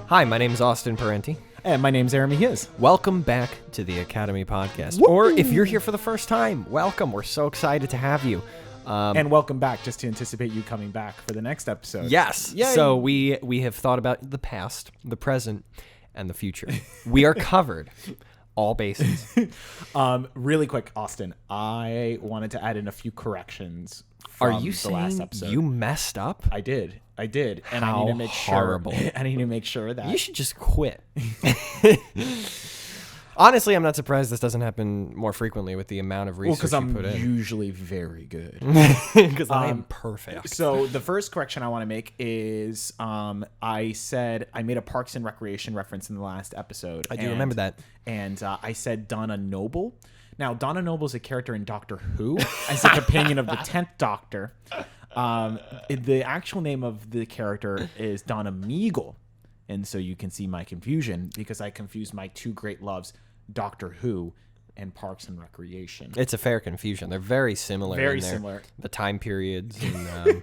Hi, my name is Austin Parenti. And my name's Aaron Mejias. Welcome back to the Academy Podcast. Woo! Or if you're here for the first time, welcome. We're so excited to have you. And welcome back, just to anticipate you coming back for the next episode. Yes. Yay. So we have thought about the past, the present, and the future. We are covered. All bases. Really quick, Austin, I wanted to add in a few corrections from Are you the last saying episode. you messed up? I did. And How I need to make horrible. sure. I need to make sure that You should just quit. Honestly, I'm not surprised this doesn't happen more frequently with the amount of research because you I'm put in. usually very good. Because I am perfect. So the first correction I want to make is I said I made a Parks and Recreation reference in the last episode. I do remember that. And I said Donna Noble. Now, Donna Noble is a character in Doctor Who as a companion of the 10th Doctor. The actual name of the character is Donna Meagle. And so you can see my confusion because I confused my two great loves, Doctor Who and Parks and Recreation. It's a fair confusion. They're very similar. Very in their- similar. The time periods and,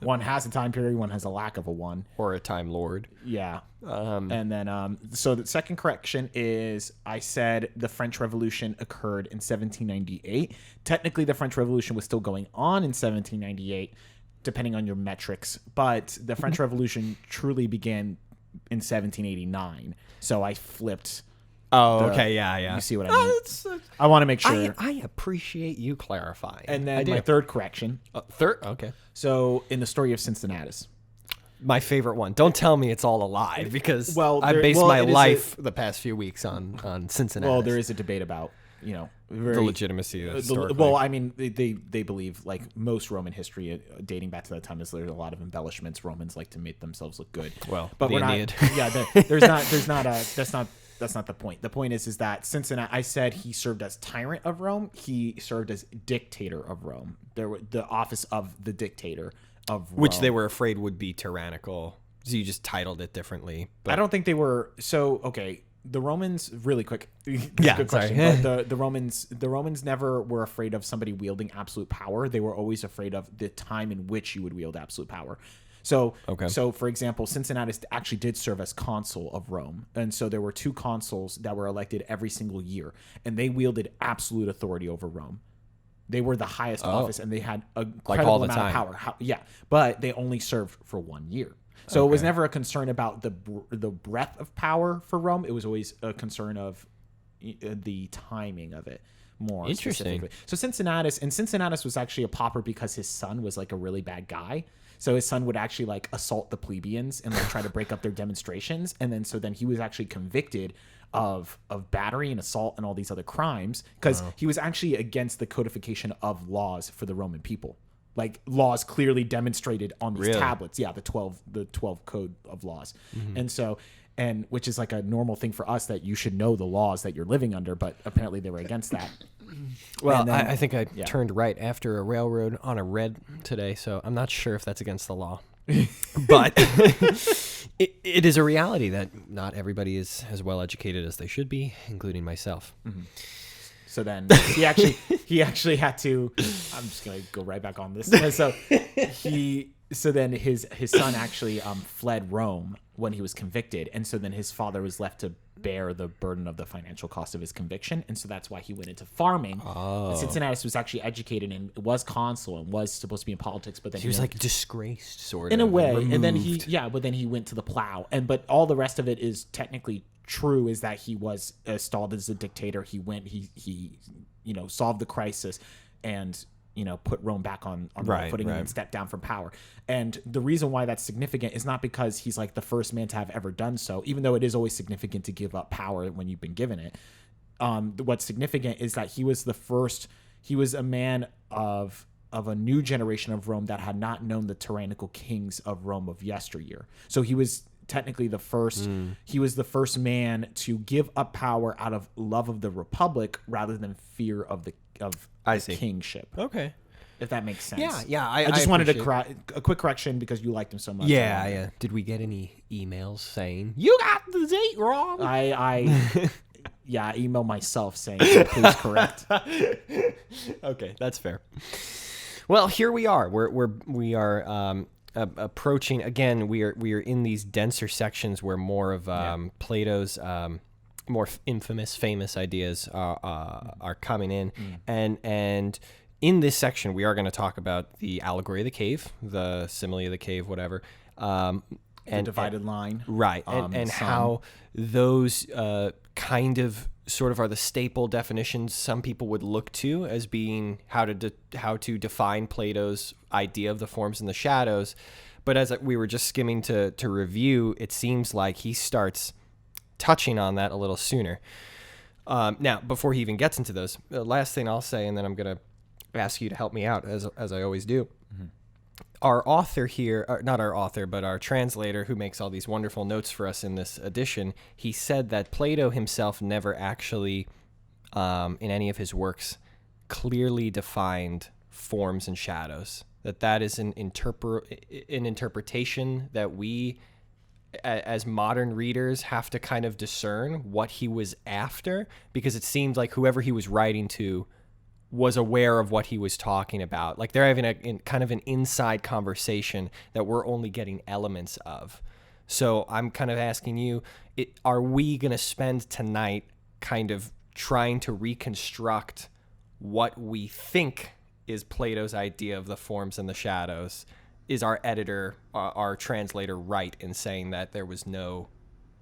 One has a time period, one has a lack of a one. or a time lord. Yeah. And then, so the second correction is I said the French Revolution occurred in 1798. Technically, the French Revolution was still going on in 1798, depending on your metrics. But the French Revolution truly began in 1789. So I flipped. Oh, okay. Yeah. You see what I mean? I want to make sure. I appreciate you clarifying. And I then do. my third correction. Third? Okay. So in the story of Cincinnatus. My favorite one. Don't tell me it's all a lie because I based my it is life the past few weeks on Cincinnatus. Well, there is a debate about, the legitimacy of historically. Well, I mean, they believe, like most Roman history dating back to that time, is there's a lot of embellishments. Romans like to make themselves look good. Well, but the we're Aeneid. not. Yeah, that's not the point. The point is that Cincinnatus, I said he served as tyrant of Rome. He served as dictator of Rome. There were the office of the dictator of Rome. Which they were afraid would be tyrannical. So you just titled it differently. But I don't think they were. So, okay. The Romans, really quick. Yeah, good sorry. question. But the Romans never were afraid of somebody wielding absolute power. They were always afraid of the time in which you would wield absolute power. So, So for example, Cincinnatus actually did serve as consul of Rome, and so there were two consuls that were elected every single year, and they wielded absolute authority over Rome. They were the highest office, and they had a incredible amount of power. But they only served for 1 year. So it was never a concern about the breadth of power for Rome. It was always a concern of the timing of it more Interesting. specifically. So Cincinnatus was actually a pauper because his son was like a really bad guy. So his son would actually like assault the plebeians and like try to break up their demonstrations. And then he was actually convicted of battery and assault and all these other crimes because he was actually against the codification of laws for the Roman people. Like laws clearly demonstrated on these tablets. Yeah, the 12 code of laws. And which is like a normal thing for us that you should know the laws that you're living under, but apparently they were against that. Well, I think I turned right after a railroad on a red today, so I'm not sure if that's against the law. But it is a reality that not everybody is as well educated as they should be, including myself. Mm-hmm. So then he actually had to. I'm just gonna go right back on this. So then his son actually fled Rome when he was convicted, and so then his father was left to bear the burden of the financial cost of his conviction, and so that's why he went into farming. And Cincinnatus was actually educated and was consul and was supposed to be in politics, but then He was like disgraced, sort of. in a way, removed. and then he went to the plow, but all the rest of it is technically true. Is that he was installed as a dictator. He solved the crisis and put Rome back on the right footing and stepped down from power. And the reason why that's significant is not because he's like the first man to have ever done so, even though it is always significant to give up power when you've been given it. What's significant is that he was a man of a new generation of Rome that had not known the tyrannical kings of Rome of yesteryear. So he was technically the first. He was the first man to give up power out of love of the republic rather than fear of the kingship. Okay, if that makes sense. Yeah. I just wanted a quick correction because you liked him so much. Yeah. Did we get any emails saying you got the date wrong? I email myself saying please correct. Okay, that's fair. Well, here we are. We are approaching again. We are in these denser sections where more of Plato's more famous ideas are coming in, and in this section we are going to talk about the allegory of the cave, the simile of the cave, whatever. And divided line, right? And how those kind of sort of are the staple definitions some people would look to as being how to define Plato's idea of the forms and the shadows. But as we were just skimming to review, it seems like he starts touching on that a little sooner. Now, before he even gets into those, the last thing I'll say, and then I'm going to ask you to help me out as I always do. Mm-hmm. Our author here, not our author, but our translator who makes all these wonderful notes for us in this edition, he said that Plato himself never actually, in any of his works, clearly defined forms and shadows. That is an interpretation that we, as modern readers, have to kind of discern what he was after, because it seemed like whoever he was writing to was aware of what he was talking about. Like they're having kind of an inside conversation that we're only getting elements of. So I'm kind of asking you, are we going to spend tonight kind of trying to reconstruct what we think is Plato's idea of the forms and the shadows? Is our editor, our translator, right in saying that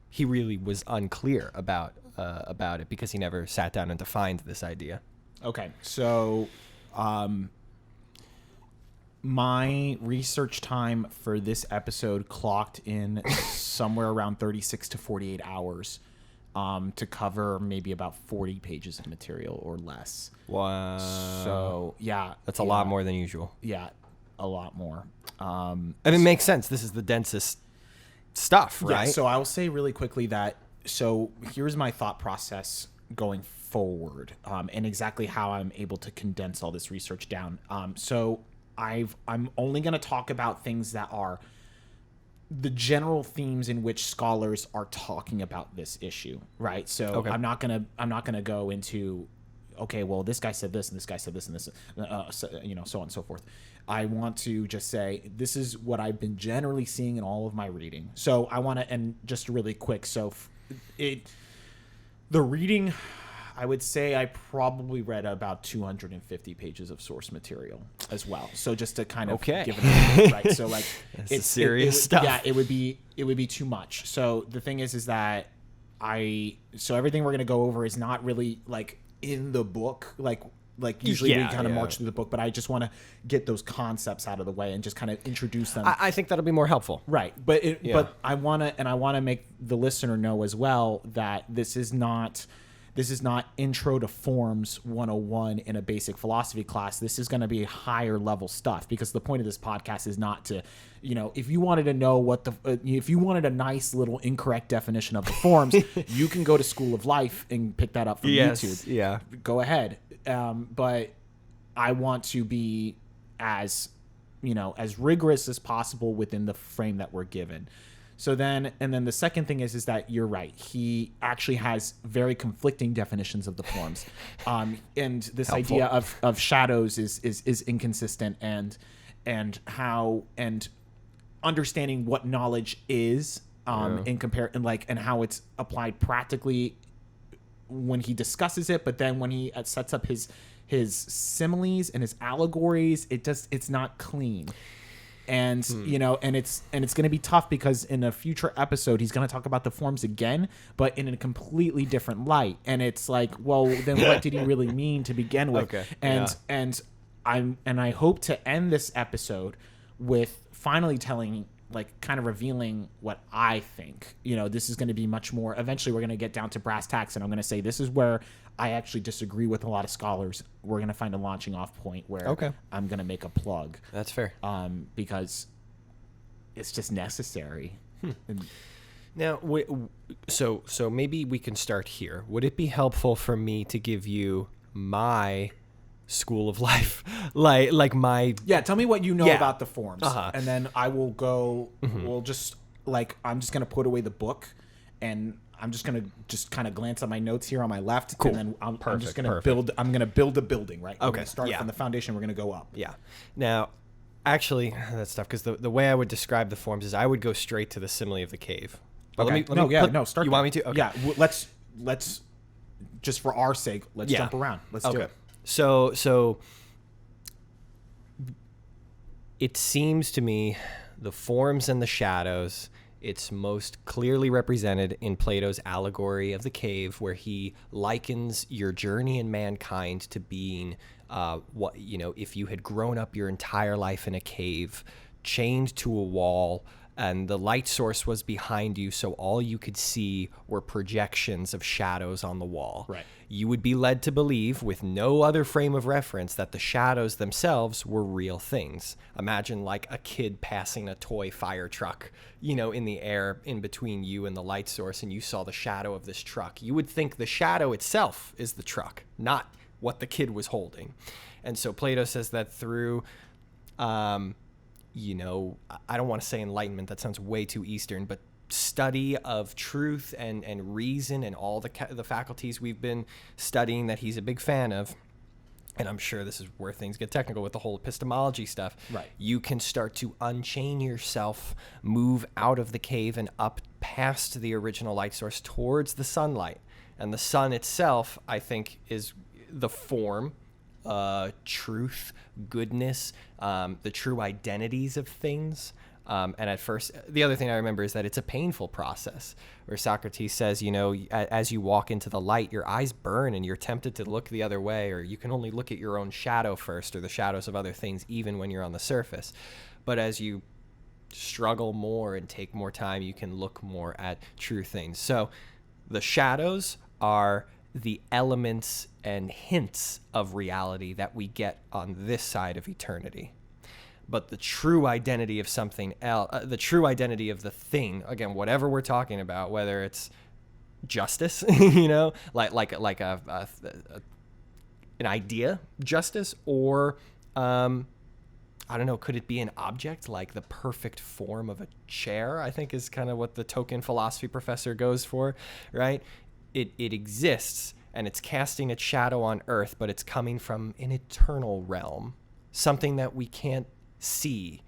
he really was unclear about it because he never sat down and defined this idea? Okay, so my research time for this episode clocked in somewhere around 36 to 48 hours to cover maybe about 40 pages of material or less. Wow. So, yeah. That's a lot more than usual. Yeah, a lot more. And it makes sense. This is the densest stuff, right? Yeah, so I will say really quickly that, so here's my thought process going forward, and exactly how I'm able to condense all this research down. So I'm only going to talk about things that are the general themes in which scholars are talking about this issue, right? So okay. I'm not gonna go into, okay, well, this guy said this and this guy said this and this, so on and so forth. I want to just say this is what I've been generally seeing in all of my reading. So I want to, and just really quick, so the reading, I would say I probably read about 250 pages of source material as well. So just to kind of give it a right. So like it's serious stuff. Yeah, it would be too much. So the thing is that so everything we're going to go over is not really like in the book, like usually we kind of march through the book, but I just want to get those concepts out of the way and just kind of introduce them. I think that'll be more helpful. Right. But I want to make the listener know as well that this is not Intro to Forms 101 in a basic philosophy class. This is going to be higher level stuff, because the point of this podcast is not to, if you wanted to know if you wanted a nice little incorrect definition of the forms, you can go to School of Life and pick that up from YouTube. Yeah. Go ahead. But I want to be as rigorous as possible within the frame that we're given. So then the second thing is that you're right. He actually has very conflicting definitions of the forms, and this Helpful. idea of shadows is inconsistent, and understanding what knowledge is, and how it's applied practically when he discusses it, but then when he sets up his similes and his allegories, it's not clean. And and it's going to be tough, because in a future episode he's going to talk about the forms again, but in a completely different light. And it's like, well, then what did he really mean to begin with? Okay. And I hope to end this episode with finally telling, like, kind of revealing what I think. This is going to be much more. Eventually, we're going to get down to brass tacks, and I'm going to say this is where I actually disagree with a lot of scholars. We're going to find a launching off point where I'm going to make a plug. That's fair. Because it's just necessary. Now, so maybe we can start here. Would it be helpful for me to give you my School of Life, like my tell me what you know about the forms, and then I will go. We'll just I'm just gonna put away the book, and I'm just gonna kind of glance at my notes here on my left. Cool. And then I'm just gonna build. I'm gonna build a building, right? Okay. We're gonna start from the foundation. We're gonna go up. Yeah. Now, Actually, that's tough because the way I would describe the forms is I would go straight to the simile of the cave. But Okay. Start. You want me to? Okay. Yeah, let's just for our sake, let's jump around. Let's do it. So it seems to me the forms and the shadows, it's most clearly represented in Plato's Allegory of the Cave, where he likens your journey in mankind to being if you had grown up your entire life in a cave, chained to a wall, and the light source was behind you, so all you could see were projections of shadows on the wall. Right. You would be led to believe, with no other frame of reference, that the shadows themselves were real things. Imagine like a kid passing a toy fire truck, in the air in between you and the light source, and you saw the shadow of this truck. You would think the shadow itself is the truck, not what the kid was holding. And so Plato says that through I don't want to say enlightenment, that sounds way too Eastern, but study of truth and reason and all the faculties we've been studying that he's a big fan of, and I'm sure this is where things get technical with the whole epistemology stuff. Right. You can start to unchain yourself, move out of the cave and up past the original light source towards the sunlight. And the sun itself, I think, is the form, truth, goodness, the true identities of things. And at first, the other thing I remember is that it's a painful process, where Socrates says, as you walk into the light, your eyes burn and you're tempted to look the other way, or you can only look at your own shadow first, or the shadows of other things, even when you're on the surface. But as you struggle more and take more time, you can look more at true things. So the shadows are the elements and hints of reality that we get on this side of eternity. But the true identity of something else, the true identity of the thing, again, whatever we're talking about, whether it's justice, like an idea, justice, or I don't know, could it be an object, like the perfect form of a chair? I think is kind of what the token philosophy professor goes for, right? It exists, and it's casting its shadow on earth, but it's coming from an eternal realm, something that we can't see.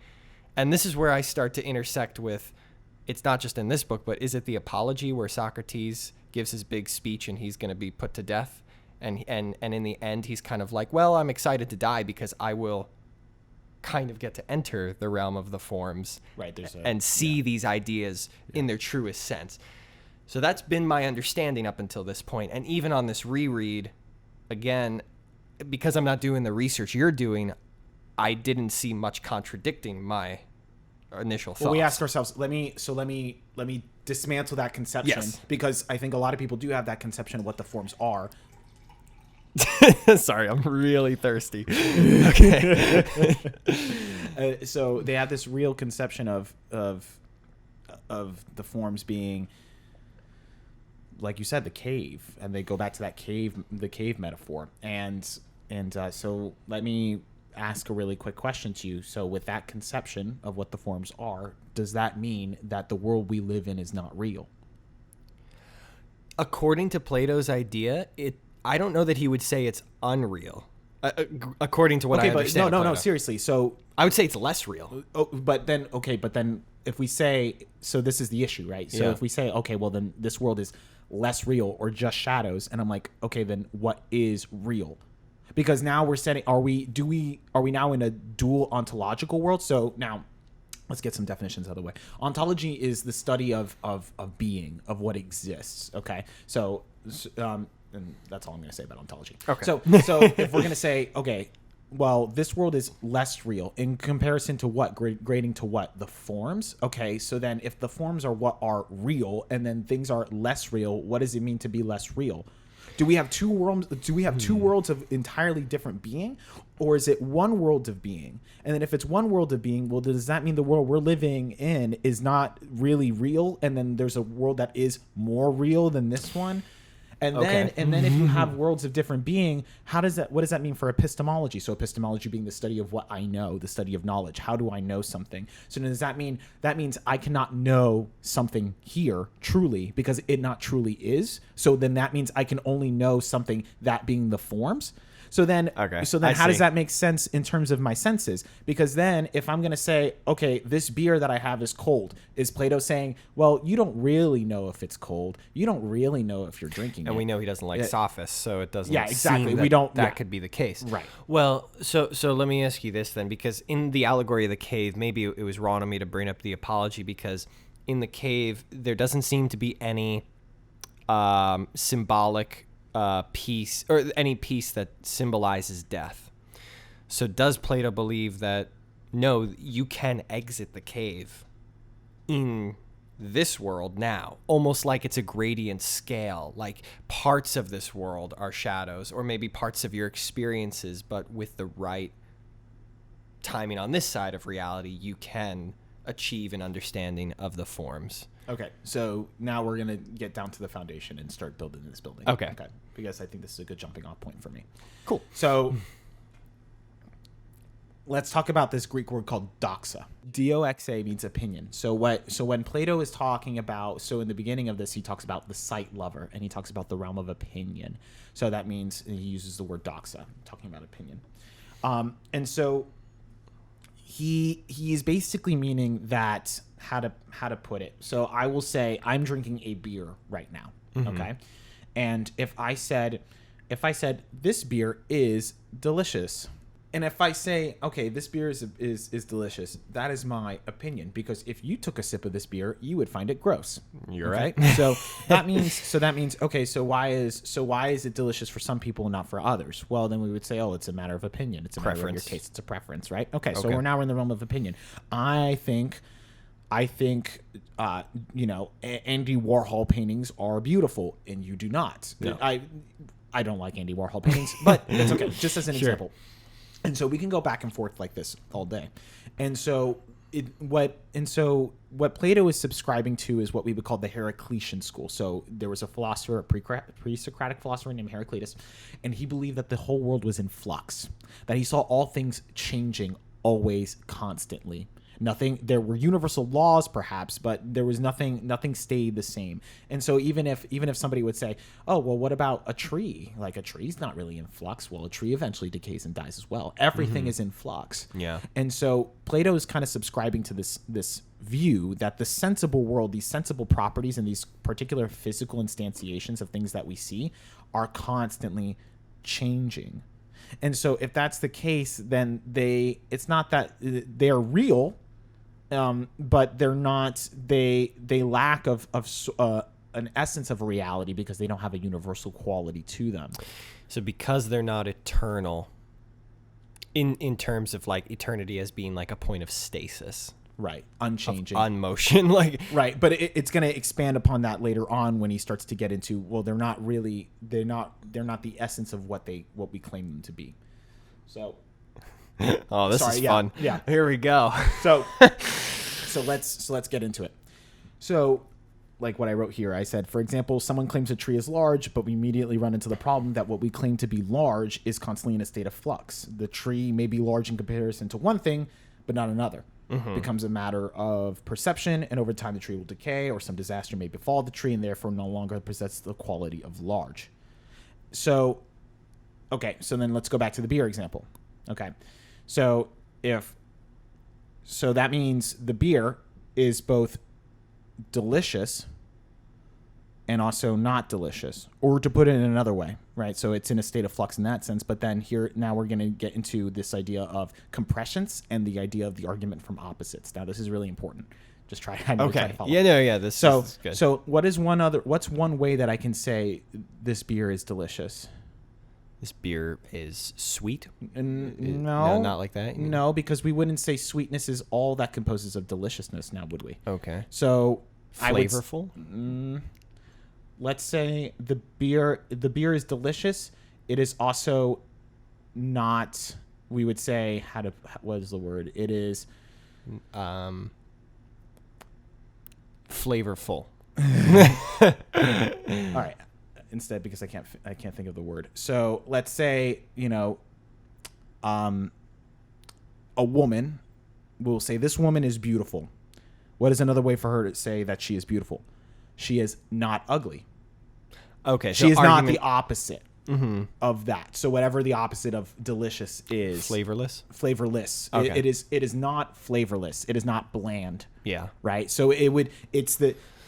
And this is where I start to intersect with, it's not just in this book, but is it the Apology, where Socrates gives his big speech and he's going to be put to death, and in the end he's kind of like, well, I'm excited to die because I will kind of get to enter the realm of the forms, right, and see these ideas in their truest sense. So that's been my understanding up until this point. And even on this reread, again, because I'm not doing the research you're doing, I didn't see much contradicting my initial thoughts. Well, we ask ourselves, let me dismantle that conception, yes, because I think a lot of people do have that conception of what the forms are. Sorry, I'm really thirsty. Okay. So they have this real conception of the forms being, like you said, the cave, and they go back to the cave metaphor. And so let me ask a really quick question to you. So with that conception of what the forms are, does that mean that the world we live in is not real? According to Plato's idea, I don't know that he would say it's unreal. According to what I understand. No, seriously. So I would say it's less real. But then if we say, so this is the issue, right? So if we say, okay, well then this world is less real or just shadows, and I'm like, okay, then what is real? Because now we're setting, are we now in a dual ontological world? So now let's get some definitions out of the way. Ontology is the study of being, of what exists. Okay. So and that's all I'm going to say about ontology. Okay. So if we're going to say, okay, well, this world is less real in comparison to what? Grading to what? The forms? Okay, so then if the forms are what are real and then things are less real, what does it mean to be less real? Do we have two worlds? Do we have two worlds of entirely different being, or is it one world of being? And then if it's one world of being, well, does that mean the world we're living in is not really real, and then there's a world that is more real than this one? And then if you have worlds of different being, what does that mean for epistemology? So epistemology being the study of what I know, the study of knowledge. How do I know something? So does that mean I cannot know something here truly because it not truly is? So then that means I can only know something, that being the forms. So then Okay, how does that make sense in terms of my senses? Because then if I'm going to say, okay, this beer that I have is cold, is Plato saying, well, you don't really know if it's cold. You don't really know if you're drinking it. And we know he doesn't like sophists, so it doesn't exactly. seem that could be the case. Right. Well, so let me ask you this then, because in the Allegory of the Cave, maybe it was wrong of me to bring up the Apology, because in the cave, there doesn't seem to be any symbolic piece, or any piece that symbolizes death. So does Plato believe that, no, you can exit the cave in this world now, almost like it's a gradient scale, like parts of this world are shadows, or maybe parts of your experiences, but with the right timing on this side of reality, you can achieve an understanding of the forms. Okay, so now we're going to get down to the foundation and start building this building. Okay. Because I think this is a good jumping off point for me. Cool. So let's talk about this Greek word called doxa. Doxa means opinion. So when Plato is talking about, so in the beginning of this, he talks about the sight lover, and he talks about the realm of opinion. So that means he uses the word doxa, talking about opinion. And so he is basically meaning that, how to put it. So I will say I'm drinking a beer right now. Okay. And if I said this beer is delicious, and if I say, okay, this beer is delicious, that is my opinion, because if you took a sip of this beer, you would find it gross. You're right. So that means okay, so why is it delicious for some people and not for others? Well, then we would say, oh, it's a matter of opinion. It's a matter of your taste. It's a preference, right? Okay. So we're now in the realm of opinion. I think Andy Warhol paintings are beautiful, and you do not. No. I don't like Andy Warhol paintings, but it's okay. Just as an example. And so we can go back and forth like this all day. And so what Plato is subscribing to is what we would call the Heraclitean school. So there was a philosopher, a pre-Socratic philosopher named Heraclitus, and he believed that the whole world was in flux, that he saw all things changing always, constantly. There were universal laws perhaps, but there was nothing stayed the same. And so even if somebody would say, oh, well, what about a tree? Like, a tree's not really in flux. Well, a tree eventually decays and dies as well. Everything is in flux. Yeah. And so Plato is kind of subscribing to this view that the sensible world, these sensible properties and these particular physical instantiations of things that we see are constantly changing. And so if that's the case, then it's not that they are real, but they're not. They lack of an essence of reality because they don't have a universal quality to them. So because they're not eternal, in terms of like eternity as being like a point of stasis, right, unchanging, unmotion, like right. But it's going to expand upon that later on when he starts to get into, well, they're not the essence of what we claim them to be. So. Oh, this is fun. Yeah. Here we go. So let's get into it. So, like what I wrote here, I said, for example, someone claims a tree is large, but we immediately run into the problem that what we claim to be large is constantly in a state of flux. The tree may be large in comparison to one thing, but not another. It becomes a matter of perception, and over time the tree will decay, or some disaster may befall the tree, and therefore no longer possess the quality of large. So then let's go back to the beer example. Okay. So that means the beer is both delicious and also not delicious, or to put it in another way, right? So it's in a state of flux in that sense. But then now we're going to get into this idea of compressions and the idea of the argument from opposites. Now this is really important. Just try. Try to follow. This is good. So what's one way that I can say this beer is delicious? This beer is sweet? No, not like that? No, because we wouldn't say sweetness is all that composes of deliciousness now, would we? Okay. So flavorful? Let's say the beer is delicious. It is also not, we would say, what is the word? It is flavorful. All right. Instead, because I can't think of the word. So let's say, a woman will say, this woman is beautiful. What is another way for her to say that she is beautiful? She is not ugly. Okay. She is not the opposite. of that. So whatever the opposite of delicious is. Flavorless? Flavorless. Okay. It is not flavorless. It is not bland. Yeah. Right? So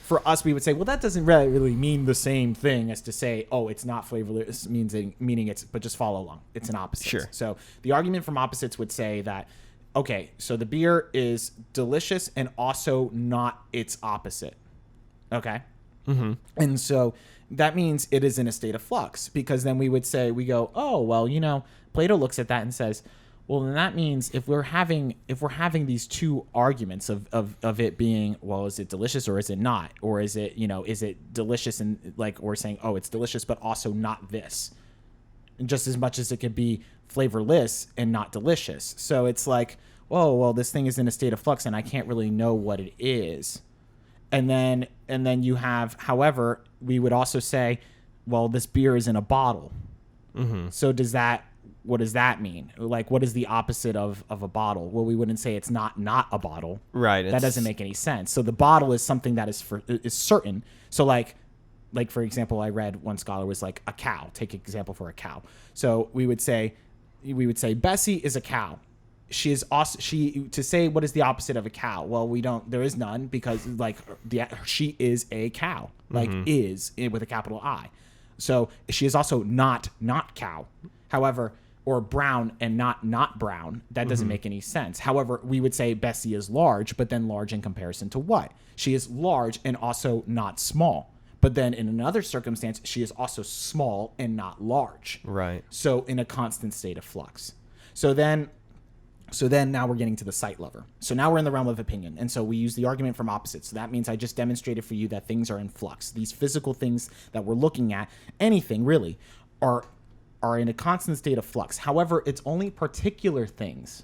for us, we would say, well, that doesn't really mean the same thing as to say, oh, it's not flavorless, meaning it's, but just follow along. It's an opposite. Sure. So the argument from opposites would say that, okay, so the beer is delicious and also not its opposite. Okay? And so that means it is in a state of flux, because then we go, oh, well, Plato looks at that and says, well, then that means if we're having these two arguments of it being, well, is it delicious or is it not? Or is it, is it delicious and like we're saying, oh, it's delicious, but also not this. And just as much as it could be flavorless and not delicious. So it's like, whoa, well, this thing is in a state of flux and I can't really know what it is. And then you have, however, we would also say, well, this beer is in a bottle. So what does that mean? Like, what is the opposite of a bottle? Well, we wouldn't say it's not a bottle. Right. That doesn't make any sense. So the bottle is something that is certain. So like for example, I read one scholar was like a cow. Take an example for a cow. So we would say Bessie is a cow. To say what is the opposite of a cow? Well, there is none, because like she is a cow, like is with a capital I. So she is also not cow. However, or brown and not brown. That doesn't make any sense. However, we would say Bessie is large, but then large in comparison to what? She is large and also not small. But then in another circumstance, she is also small and not large. Right. So in a constant state of flux. So then now we're getting to the sight lover. So now we're in the realm of opinion. And so we use the argument from opposites. So that means I just demonstrated for you that things are in flux. These physical things that we're looking at, anything really, are in a constant state of flux. However, it's only particular things,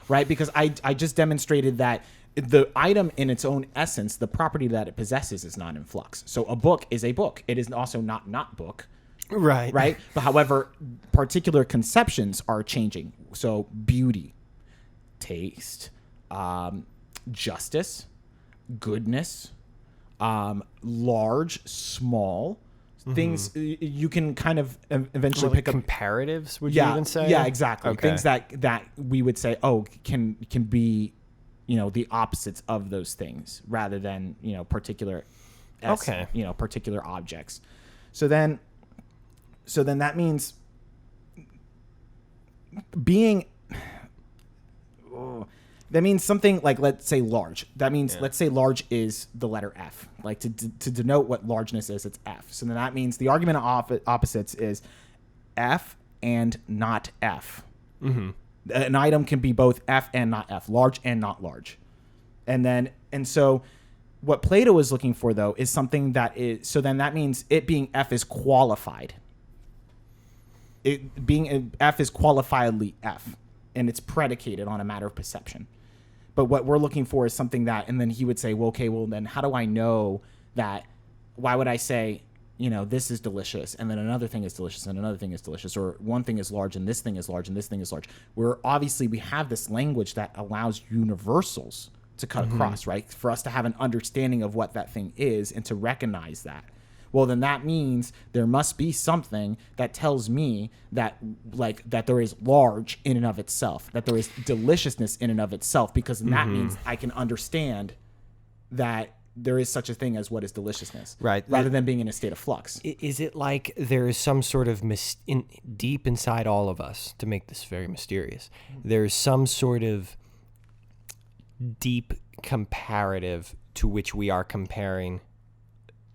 right? Because I just demonstrated that the item in its own essence, the property that it possesses, is not in flux. So a book is a book. It is also not book. Right. Right? But however, particular conceptions are changing. So beauty, taste, justice, goodness, large, small, things you can kind of eventually pick up. Comparatives, would you even say? Yeah, exactly. Okay. Things that we would say, oh, can be, the opposites of those things rather than, particular, particular objects. So then that means being. That means something like, let's say large. That means, let's say large is the letter F. Like to denote what largeness is, it's F. So then that means the argument of opposites is F and not F. An item can be both F and not F, large and not large. And so what Plato is looking for, though, is something that is, so then that means it being F is qualified. It being F is qualifiedly F, and it's predicated on a matter of perception. But what we're looking for is something that, and then he would say, well, okay, well, then how do I know that? Why would I say, this is delicious, and then another thing is delicious, and another thing is delicious, or one thing is large, and this thing is large, and this thing is large? Where obviously we have this language that allows universals to cut across, right? For us to have an understanding of what that thing is and to recognize that. Well, then that means there must be something that tells me that there is large in and of itself, that there is deliciousness in and of itself, because that means I can understand that there is such a thing as what is deliciousness, right? Rather than being in a state of flux. Is it like there is some sort of deep inside all of us, to make this very mysterious, there is some sort of deep comparative to which we are comparing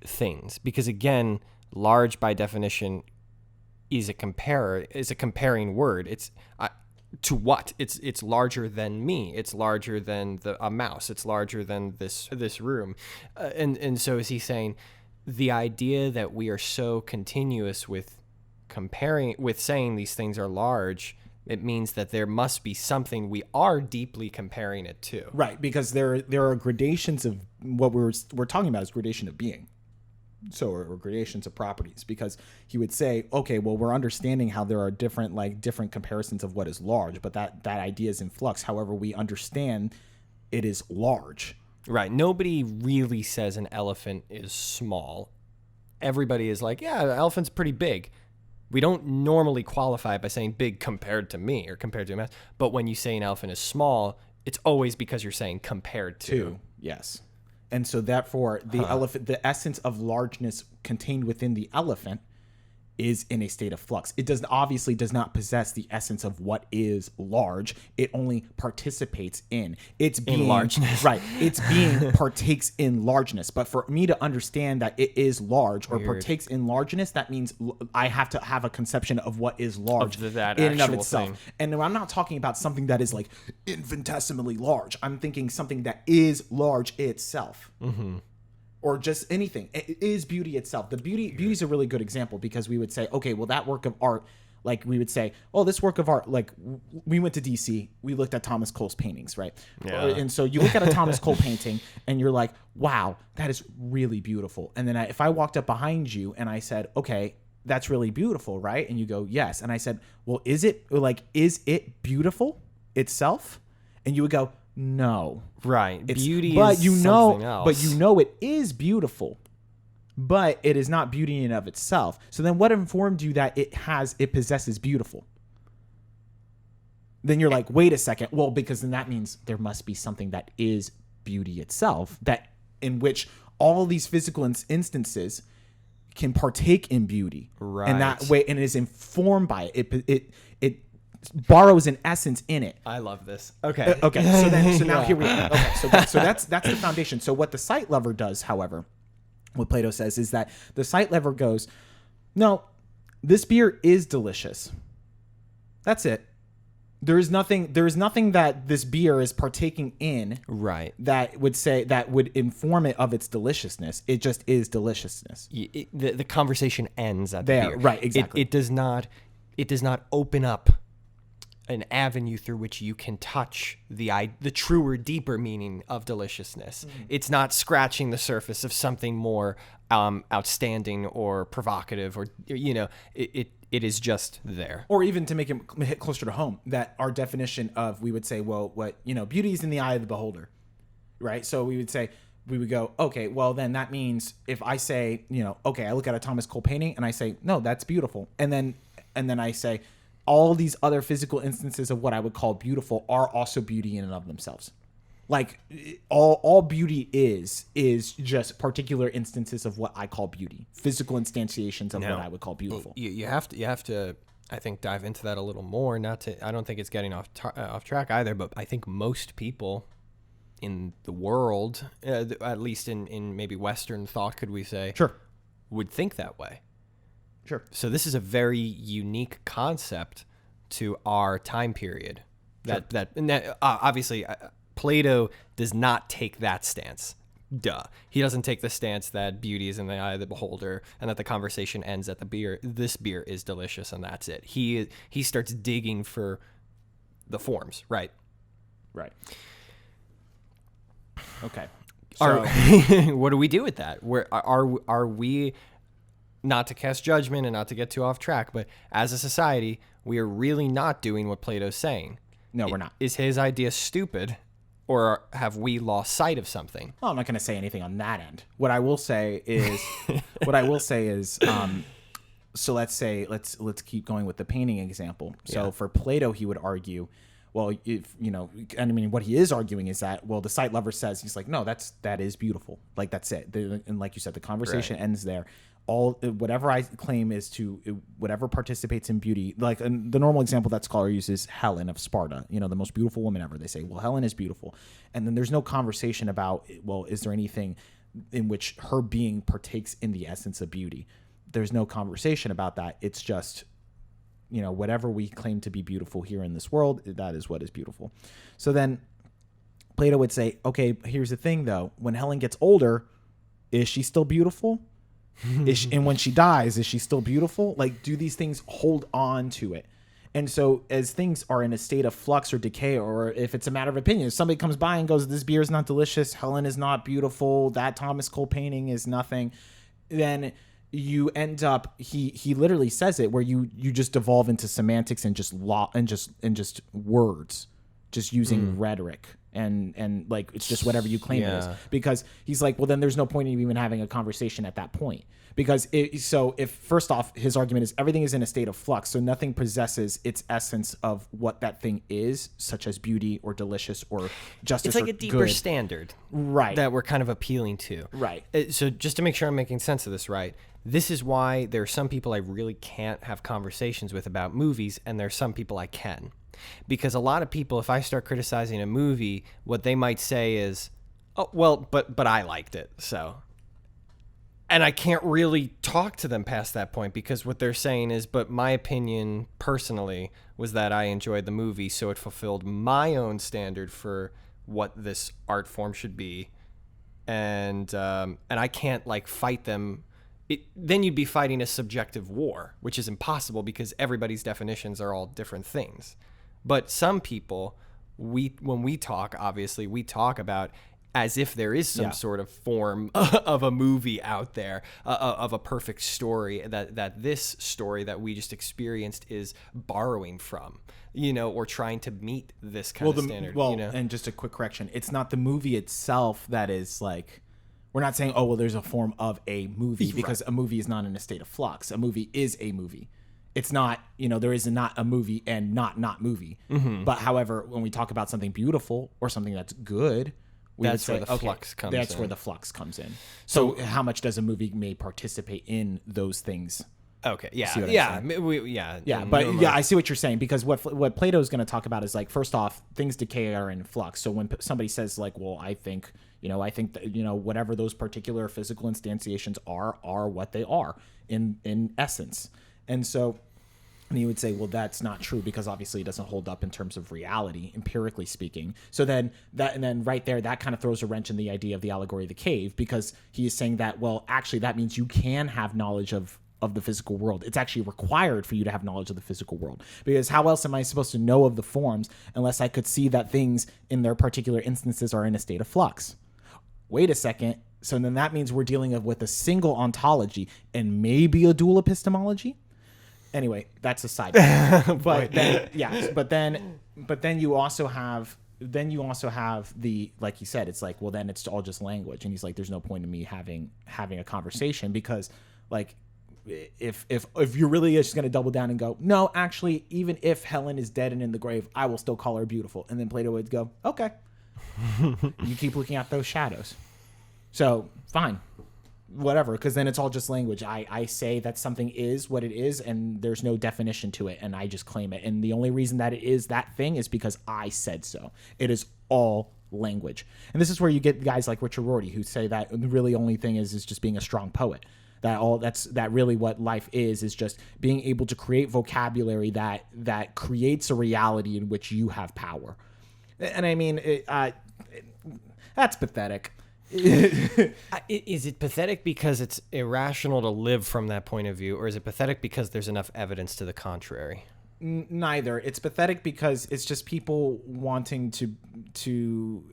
things? Because again, large by definition is a comparing word. It's to what? It's larger than me. It's larger than a mouse. It's larger than this room. And so is he saying the idea that we are so continuous with saying these things are large, it means that there must be something we are deeply comparing it to. Right, because there are gradations of what we're talking about is gradation of being. So, or gradations of properties, because he would say, okay, well, we're understanding how there are different comparisons of what is large, but that idea is in flux. However, we understand it is large. Right. Nobody really says an elephant is small. Everybody is like, yeah, an elephant's pretty big. We don't normally qualify it by saying big compared to me or compared to a mouse. But when you say an elephant is small, it's always because you're saying compared to. Yes. And so therefore the elephant, the essence of largeness contained within the elephant is in a state of flux. It obviously does not possess the essence of what is large. It only participates in its being in largeness. Right. Its being partakes in largeness. But for me to understand that it is large or partakes in largeness, that means I have to have a conception of what is large that in and of actual itself. thing. And I'm not talking about something that is like infinitesimally large. I'm thinking something that is large itself. Mm-hmm. Or just anything. It is beauty itself. The beauty is a really good example, because we would say, okay, well, that work of art, like we would say, oh, this work of art, like we went to DC, we looked at Thomas Cole's paintings, right? Yeah. And so you look at a Thomas Cole painting and you're like, wow, that is really beautiful. And then if I walked up behind you and I said, okay, that's really beautiful, right? And you go, yes. And I said, well, is it beautiful itself? And you would go, no. Right. Beauty but is you something know, else. But you know it is beautiful. But it is not beauty in and of itself. So then what informed you that it possesses beautiful? Then you're like, wait a second. Well, because then that means there must be something that is beauty itself, that in which all of these physical instances can partake in beauty. Right. And that way, and is informed by it. It borrows an essence in it. I love this. Okay. Okay. So now here we are. Okay. So that's the foundation. So what the sight lover does, however, what Plato says is that the sight lover goes, no, this beer is delicious. That's it. There is nothing that this beer is partaking in, right, that would inform it of its deliciousness. It just is deliciousness. The conversation ends at there. The beer. Right. Exactly. It does not open up an avenue through which you can touch the truer, deeper meaning of deliciousness. Mm-hmm. It's not scratching the surface of something more outstanding or provocative, or it is just there. Or even to make it hit closer to home, that our definition of, we would say, well, beauty is in the eye of the beholder, right? So we would go, okay, well, then that means if I say, okay, I look at a Thomas Cole painting and I say, no, that's beautiful. And then I say, all these other physical instances of what I would call beautiful are also beauty in and of themselves. Like all beauty is just particular instances of what I call beauty, physical instantiations of what I would call beautiful. You have to, I think, dive into that a little more. I don't think it's getting off track either, but I think most people in the world, at least in maybe Western thought, could we say, sure, would think that way. Sure. So this is a very unique concept to our time period. Sure. That obviously Plato does not take that stance. Duh. He doesn't take the stance that beauty is in the eye of the beholder and that the conversation ends at the beer. This beer is delicious and that's it. He starts digging for the forms. Right. Right. Okay. So what do we do with that? Where are we? Not to cast judgment and not to get too off track, but as a society, we are really not doing what Plato's saying. No, we're not. Is his idea stupid, or have we lost sight of something? Well, I'm not going to say anything on that end. What I will say is, so let's keep going with the painting example. So for Plato, he would argue, well, what he is arguing is that, well, the sight lover says, he's like, no, that is beautiful. Like, that's it. And like you said, the conversation ends there. Whatever I claim is to whatever participates in beauty, like the normal example that scholar uses, Helen of Sparta, the most beautiful woman ever. They say, well, Helen is beautiful. And then there's no conversation about, well, is there anything in which her being partakes in the essence of beauty? There's no conversation about that. It's just, whatever we claim to be beautiful here in this world, that is what is beautiful. So then Plato would say, okay, here's the thing though. When Helen gets older, is she still beautiful? And when she dies, is she still beautiful? Like, do these things hold on to it? And so as things are in a state of flux or decay, or if it's a matter of opinion, if somebody comes by and goes, this beer is not delicious, Helen is not beautiful, that Thomas Cole painting is nothing, then you end up, he literally says it, where you just devolve into semantics and just words, just using rhetoric and like it's just whatever you claim it is. Because he's like, well, then there's no point in even having a conversation at that point. Because if first off, his argument is everything is in a state of flux, so nothing possesses its essence of what that thing is, such as beauty or delicious or justice. It's like a deeper standard, right? That we're kind of appealing to, right? So just to make sure I'm making sense of this, right? This is why there are some people I really can't have conversations with about movies, and there are some people I can, because a lot of people, if I start criticizing a movie, what they might say is, "Oh, well, but I liked it, so." And I can't really talk to them past that point because what they're saying is, but my opinion personally was that I enjoyed the movie, so it fulfilled my own standard for what this art form should be, and I can't like fight them. Then you'd be fighting a subjective war, which is impossible because everybody's definitions are all different things. But some people, when we talk, obviously we talk about as if there is some sort of form of a movie out there, of a perfect story that this story that we just experienced is borrowing from, or trying to meet this kind of standard. And just a quick correction. It's not the movie itself that is like, we're not saying, oh, well, there's a form of a movie because a movie is not in a state of flux. A movie is a movie. It's not, there is not a movie and not movie. Mm-hmm. But however, when we talk about something beautiful or something that's good, that's where the flux comes in. That's where the flux comes in. So how much does a movie may participate in those things? Okay. Yeah. I see what you're saying, because what Plato is going to talk about is like, first off, things decay are in flux. So when somebody says like, well, I think that, whatever those particular physical instantiations are what they are in essence. And so, and you would say, well, that's not true because obviously it doesn't hold up in terms of reality, empirically speaking. So then right there, that kind of throws a wrench in the idea of the allegory of the cave, because he is saying that, well, actually that means you can have knowledge of the physical world. It's actually required for you to have knowledge of the physical world, because how else am I supposed to know of the forms unless I could see that things in their particular instances are in a state of flux? Wait a second. So then that means we're dealing with a single ontology and maybe a dual epistemology. Anyway, that's a side. But then you also have the, like you said, it's like, well, then it's all just language. And he's like, there's no point in me having a conversation, because like if you're really just going to double down and go, no, actually, even if Helen is dead and in the grave, I will still call her beautiful. And then Plato would go, okay, you keep looking at those shadows. So fine. Whatever, because then it's all just language. I say that something is what it is, and there's no definition to it, and I just claim it. And the only reason that it is that thing is because I said so. It is all language. And this is where you get guys like Richard Rorty who say that the really only thing is just being a strong poet. That really what life is just being able to create vocabulary that creates a reality in which you have power. And I mean, that's pathetic. Is it pathetic because it's irrational to live from that point of view, or is it pathetic because there's enough evidence to the contrary? Neither. It's pathetic because it's just people wanting to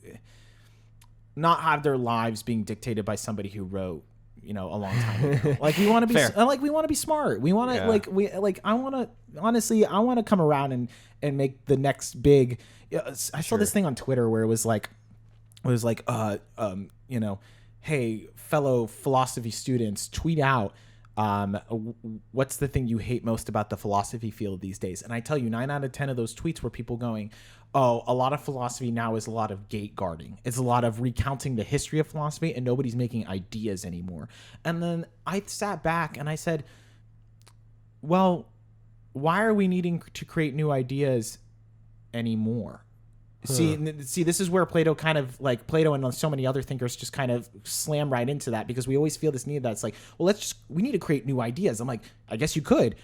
not have their lives being dictated by somebody who wrote, a long time ago. Like we want to be we want to be smart. We want to I want to come around and make the next big. I saw this thing on Twitter where it was like, hey, fellow philosophy students, tweet out what's the thing you hate most about the philosophy field these days. And I tell you, 9 out of 10 of those tweets were people going, oh, a lot of philosophy now is a lot of gate guarding. It's a lot of recounting the history of philosophy, and nobody's making ideas anymore. And then I sat back and I said, well, why are we needing to create new ideas anymore? See, this is where Plato and so many other thinkers just kind of slam right into that, because we always feel this need that's like, well, we need to create new ideas. I'm like, I guess you could.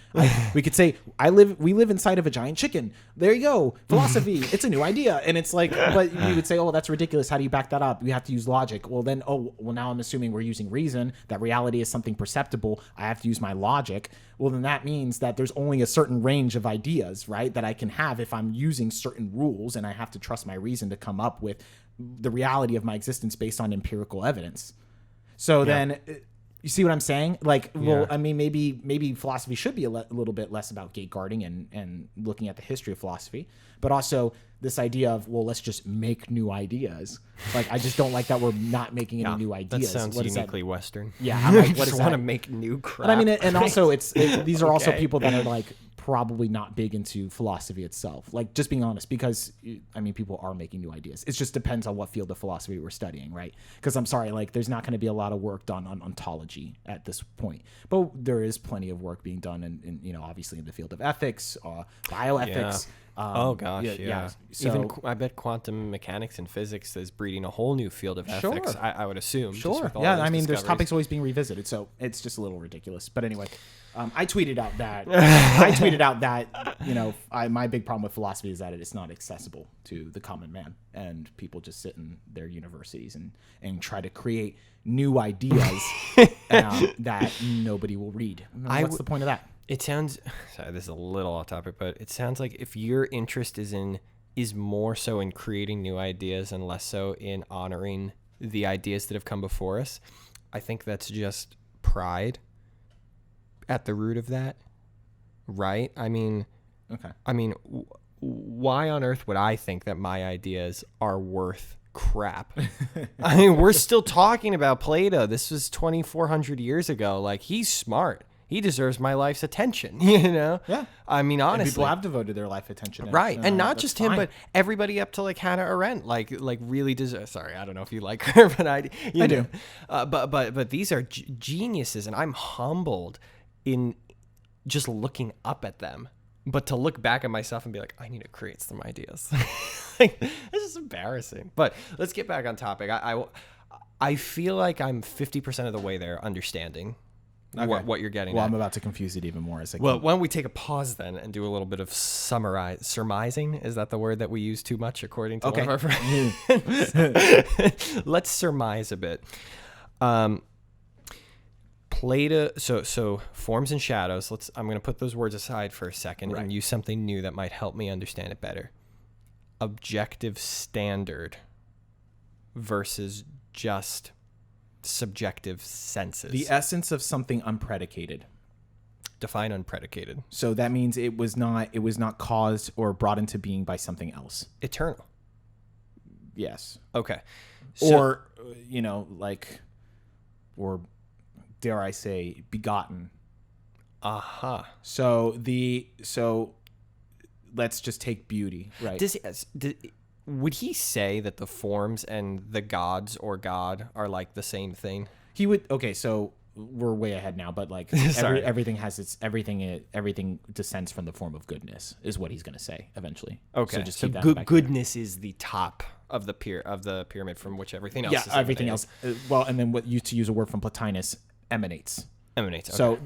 We could say, we live inside of a giant chicken. There you go. Philosophy. It's a new idea. And it's like, but you would say, oh, that's ridiculous. How do you back that up? You have to use logic. Well, then, now I'm assuming we're using reason, that reality is something perceptible. I have to use my logic. Well, then that means that there's only a certain range of ideas, right, that I can have if I'm using certain rules, and I have to trust my reason to come up with the reality of my existence based on empirical evidence. So then You see what I'm saying? Like, well, Yeah. I mean, maybe philosophy should be a little bit less about gate guarding and looking at the history of philosophy, but also this idea of, well, let's just make new ideas. Like, I just don't like that we're not making any new ideas. That sounds What is uniquely Western. Yeah, I'm like, what just is want that? to make new crap. And I mean, and also these are also Okay. people that are like probably not big into philosophy itself. Like, just being honest, because I mean, people are making new ideas. It just depends on what field of philosophy we're studying, right? Because I'm sorry, like, there's not going to be a lot of work done on ontology at this point, but there is plenty of work being done in obviously in the field of ethics, bioethics. Yeah. Oh gosh, yeah. So, Even I bet quantum mechanics and physics is breeding a whole new field of ethics. I would assume. just sure. with all Yeah, those I mean, there's discoveries. topics always being revisited, so it's just a little ridiculous. But anyway, I tweeted out that my big problem with philosophy is that it's not accessible to the common man, and people just sit in their universities and try to create new ideas that nobody will read. What's the point of that? It sounds. Sorry, this is a little off topic, but it sounds like if your interest is more so in creating new ideas and less so in honoring the ideas that have come before us, I think that's just pride at the root of that, right? I mean, Okay. Why on earth would I think that my ideas are worth crap? I mean, we're still talking about Plato. This was 2,400 years ago. Like, he's smart. He deserves my life's attention, Yeah. I mean, honestly. And people have devoted their life attention. Right. And not that's just him, fine. but everybody up to like Hannah Arendt, like really deserves. Sorry, I don't know if you like her, but I do. But these are geniuses, and I'm humbled in just looking up at them. But to look back at myself and be like, I need to create some ideas. Like, this is embarrassing. But let's get back on topic. I feel like I'm 50% of the way there, understanding. Okay. What you're getting Well, at. I'm about to confuse it even more as I Well, why don't we take a pause then and do a little bit of surmising? Is that the word that we use too much according to one of our friends? Let's surmise a bit. Plato, so forms and shadows. I'm going to put those words aside for a second and use something new that might help me understand it better. Objective standard versus just subjective senses. The essence of something unpredicated. Define unpredicated. So that means it was not caused or brought into being by something else. Eternal. Yes. Okay. Or dare I say begotten. Uh-huh. So let's just take beauty, right? Would he say that the forms and the gods or God are like the same thing? He would. Okay, so we're way ahead now, but like everything has everything descends from the form of goodness is what he's going to say eventually. Okay, so just keep that back goodness is the top of the pyramid from which everything else. Yeah, is everything emanating. else. And then to use a word from Plotinus, emanates. Okay. So,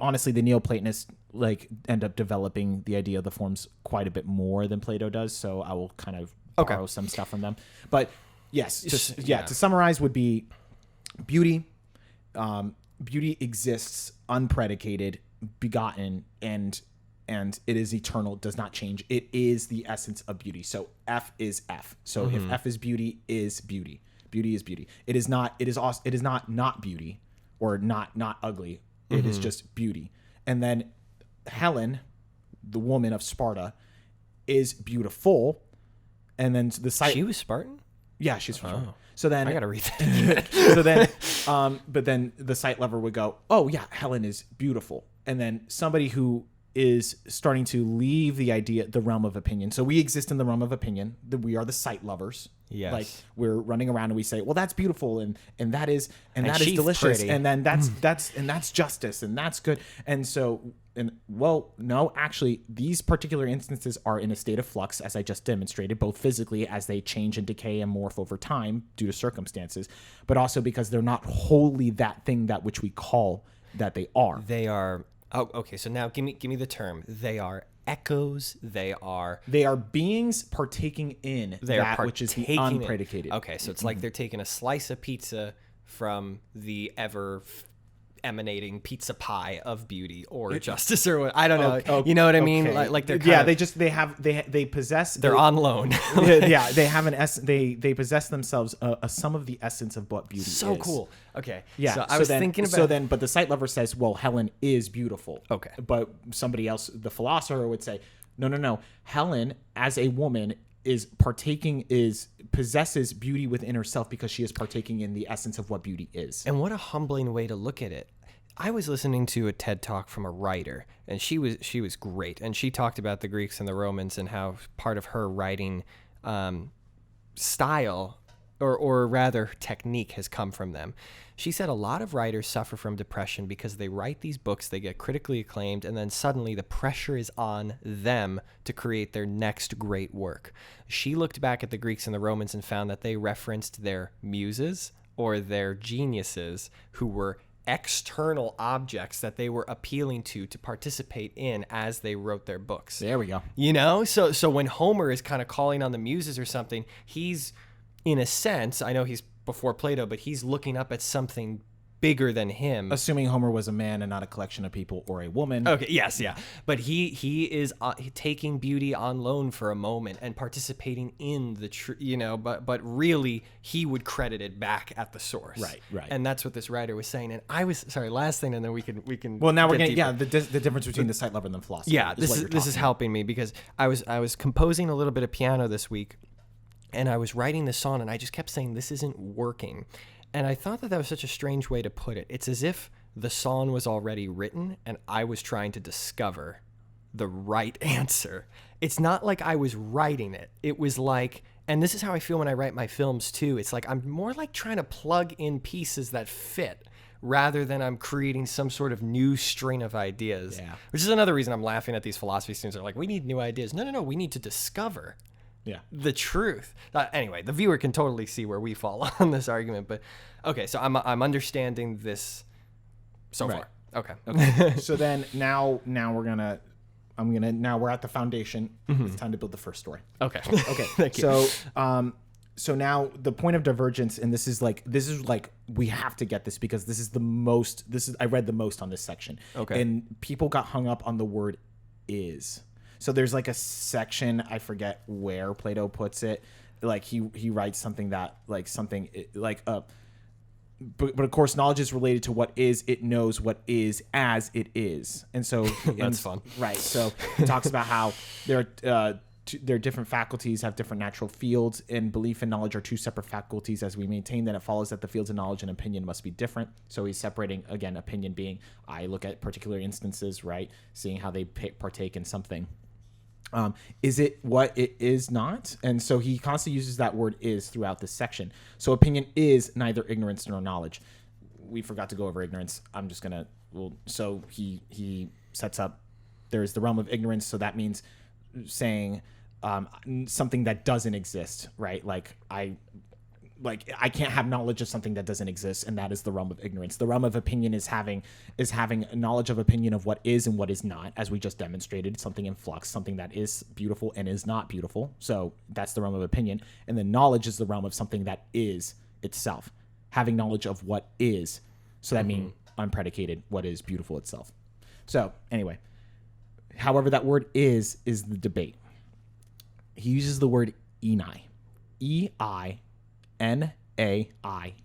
honestly, the Neoplatonists end up developing the idea of the forms quite a bit more than Plato does. So I will kind of borrow some stuff from them. But yes, to summarize would be beauty. Beauty exists unpredicated, begotten, and it is eternal, does not change. It is the essence of beauty. So F is F. So if F is beauty, is beauty. Beauty is beauty. It is not beauty. Or not ugly. It is just beauty. And then Helen, the woman of Sparta, is beautiful. And then the site. She was Spartan? Yeah, she's from Sparta. So then I gotta read that. so then, but then the site lover would go, "Oh yeah, Helen is beautiful." And then somebody who is starting to leave the realm of opinion. So we exist in the realm of opinion. That we are the site lovers. Yes. Like we're running around and we say, "Well, that's beautiful," and that is she's delicious, pretty. and then that's justice, and that's good. And so, no, actually, these particular instances are in a state of flux, as I just demonstrated, both physically as they change and decay and morph over time due to circumstances, but also because they're not wholly that thing that which we call that they are. They are. Oh, okay. So now give me the term. They are echoes. They are beings partaking in that which is the unpredicated. Okay, so it's like they're taking a slice of pizza from the ever emanating pizza pie of beauty or justice or what. I don't know. Okay. You know what I mean? Like they're they possess. They're on loan. Yeah, they have they possess themselves a sum of the essence of what beauty is. So cool. Okay. Yeah. So I was thinking about. But the sight lover says, well, Helen is beautiful. Okay. But somebody else, the philosopher, would say, no. Helen, as a woman, possesses beauty within herself because she is partaking in the essence of what beauty is. And what a humbling way to look at it. I was listening to a TED Talk from a writer, and she was great. And she talked about the Greeks and the Romans and how part of her writing style, or rather technique, has come from them. She said a lot of writers suffer from depression because they write these books, they get critically acclaimed, and then suddenly the pressure is on them to create their next great work. She looked back at the Greeks and the Romans and found that they referenced their muses or their geniuses who were external objects that they were appealing to participate in as they wrote their books. There we go. You know? So when Homer is kind of calling on the muses or something, he's, in a sense, I know he's before Plato, but he's looking up at something bigger than him. Assuming Homer was a man and not a collection of people or a woman. Okay, yes, yeah. But he is taking beauty on loan for a moment and participating in the but really he would credit it back at the source. Right. And that's what this writer was saying. And I was last thing, and then we can. Well, now we're getting the difference between the sight lover and the philosopher. Yeah, this is helping me because I was composing a little bit of piano this week. And I was writing this song, and I just kept saying, this isn't working. And I thought that was such a strange way to put it. It's as if the song was already written, and I was trying to discover the right answer. It's not like I was writing it. It was like, and this is how I feel when I write my films, too. It's like I'm more like trying to plug in pieces that fit rather than I'm creating some sort of new string of ideas. Yeah. Which is another reason I'm laughing at these philosophy students. They're like, we need new ideas. No, we need to discover the truth. Anyway, the viewer can totally see where we fall on this argument, but okay, so I'm understanding this so far. Okay. So then now we're at the foundation. Mm-hmm. It's time to build the first story. Okay. Thank you. So now the point of divergence, and this is like we have to get this because I read the most on this section. Okay. And people got hung up on the word is. So there's like a section, I forget where Plato puts it, like he writes something that but of course knowledge is related to what is, it knows what is as it is. And so that's fun. Right. So he talks about how their different faculties have different natural fields, and belief and knowledge are two separate faculties. As we maintain, then it follows that the fields of knowledge and opinion must be different. So he's separating, again, opinion being I look at particular instances, right, seeing how they partake in something. Is it what it is not? And so he constantly uses that word is throughout this section. So opinion is neither ignorance nor knowledge. We forgot to go over ignorance. I'm just going to, so he sets up, there's the realm of ignorance. So that means saying something that doesn't exist, right? Like I can't have knowledge of something that doesn't exist, and that is the realm of ignorance. The realm of opinion is having knowledge of opinion of what is and what is not, as we just demonstrated, something in flux, something that is beautiful and is not beautiful. So that's the realm of opinion. And then knowledge is the realm of something that is itself, having knowledge of what is. So that means unpredicated, what is beautiful itself. So anyway, however, that word is the debate. He uses the word enai, E-I-N-A-I,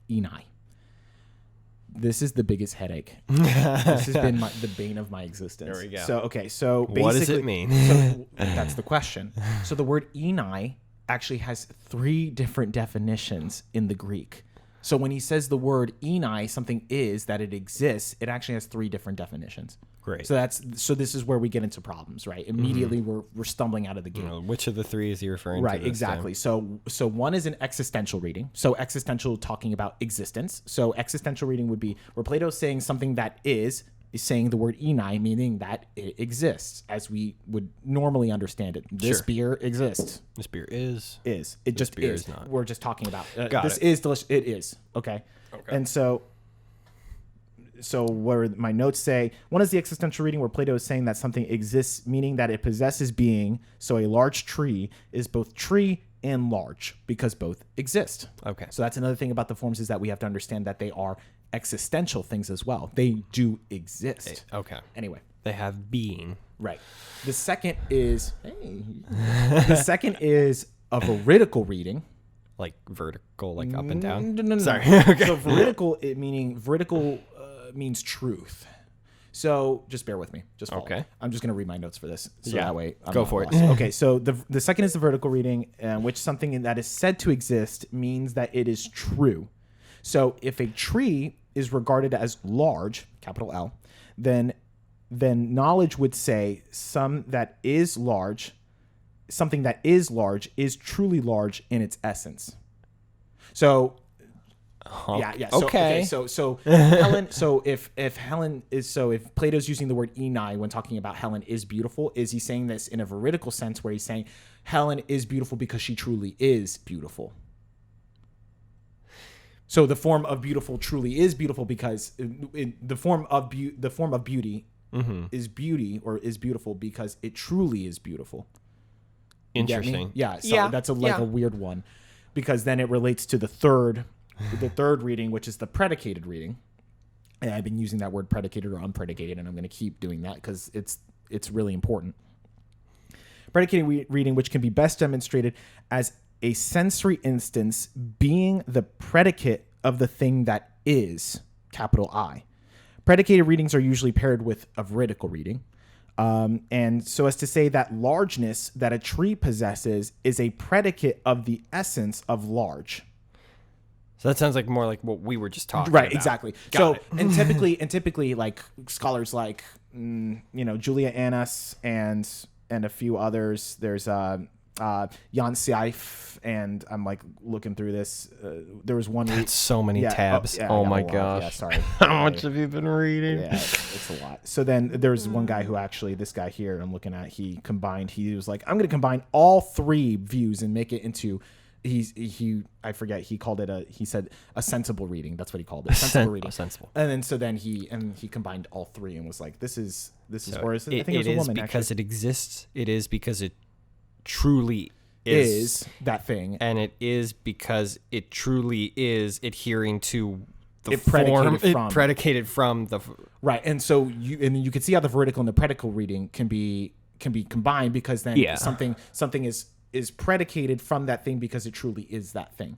enai. This is the biggest headache. This has been the bane of my existence. There we go. So basically, what does it mean? So that's the question. So the word enai actually has 3 different definitions in the Greek. So when he says the word enai, something is that it exists, it actually has 3 different definitions. Great. So this is where we get into problems, right? Immediately we're stumbling out of the gate. Which of the 3 is he referring to? Right, exactly. So one is an existential reading. So existential, talking about existence. So existential reading would be where Plato's saying something that is saying the word enai, meaning that it exists as we would normally understand it. This beer exists. This beer is. It just beer is. is not. We're just talking about this is delicious. It is. Okay. And so where my notes say, one is the existential reading where Plato is saying that something exists, meaning that it possesses being. So a large tree is both tree and large because both exist. Okay. So that's another thing about the forms is that we have to understand that they are existential things as well. They do exist. Okay. Anyway. They have being. Right. The second is a veridical reading. Like vertical, like up and down? No. Sorry. Okay. So veridical means truth. So just bear with me. Just follow. Okay. I'm just going to read my notes for this. So that way I'm Go not for it. lost. Okay. So the second is the vertical reading, which something that is said to exist means that it is true. So if a tree is regarded as large, capital L, then knowledge would say something that is large is truly large in its essence. So yeah. So Helen. So if Plato's using the word enai when talking about Helen is beautiful, is he saying this in a veridical sense where he's saying Helen is beautiful because she truly is beautiful? So the form of beautiful truly is beautiful because the form of beauty is beauty or is beautiful because it truly is beautiful. Interesting. Yeah. So that's a weird one, because then it relates to the third reading, which is the predicated reading. And I've been using that word predicated or unpredicated, and I'm going to keep doing that because it's really important. Predicated reading, which can be best demonstrated as a sensory instance being the predicate of the thing that is, capital I. Predicated readings are usually paired with a veridical reading. And so as to say that largeness that a tree possesses is a predicate of the essence of large. So that sounds like more like what we were just talking about. Right, exactly. Got and typically like scholars like, Julia Annas and a few others, there's Jan Seif, and I'm like looking through this. There was one. That's so many tabs. Oh my gosh. Yeah, sorry. How much have you been reading? Yeah, it's a lot. So then there's one guy who actually, this guy here I'm looking at, he was like, I'm going to combine all three views and make it into, I forget, he called it he said a sensible reading. That's what he called it. Sensible reading. Sensible. And then, so then he combined all three and was like, this is, so or I think it was a woman, because actually. it exists. It is because it truly is that thing, and it is because it truly is adhering to the predicated from the right. And so you can see how the vertical and the predicate reading can be combined, because then something is predicated from that thing because it truly is that thing.